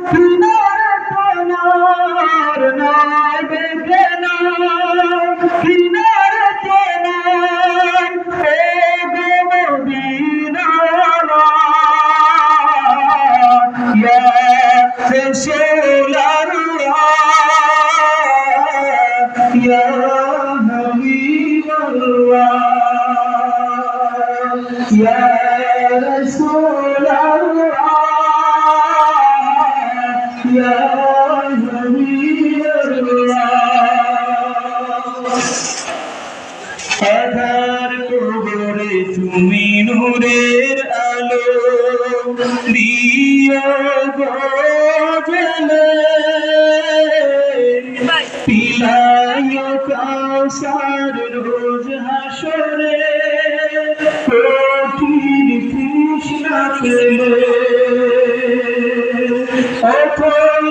কিনারে তোমার নাই দেখে না কিনারে তোমার ও গো মদিনা ইয়া রাসূলুল্লাহ ইয়া হাবিবাল্লাহ ইয়া রাসূলুল্লাহ ইয়া হাবিবাল্লাহ আধার কবরে তুমি নূরের আলো দিও গো জ্বলে পিলাইও কাউসার রোজ হাসরে কঠিন তৃষ্ণা পেলে অথই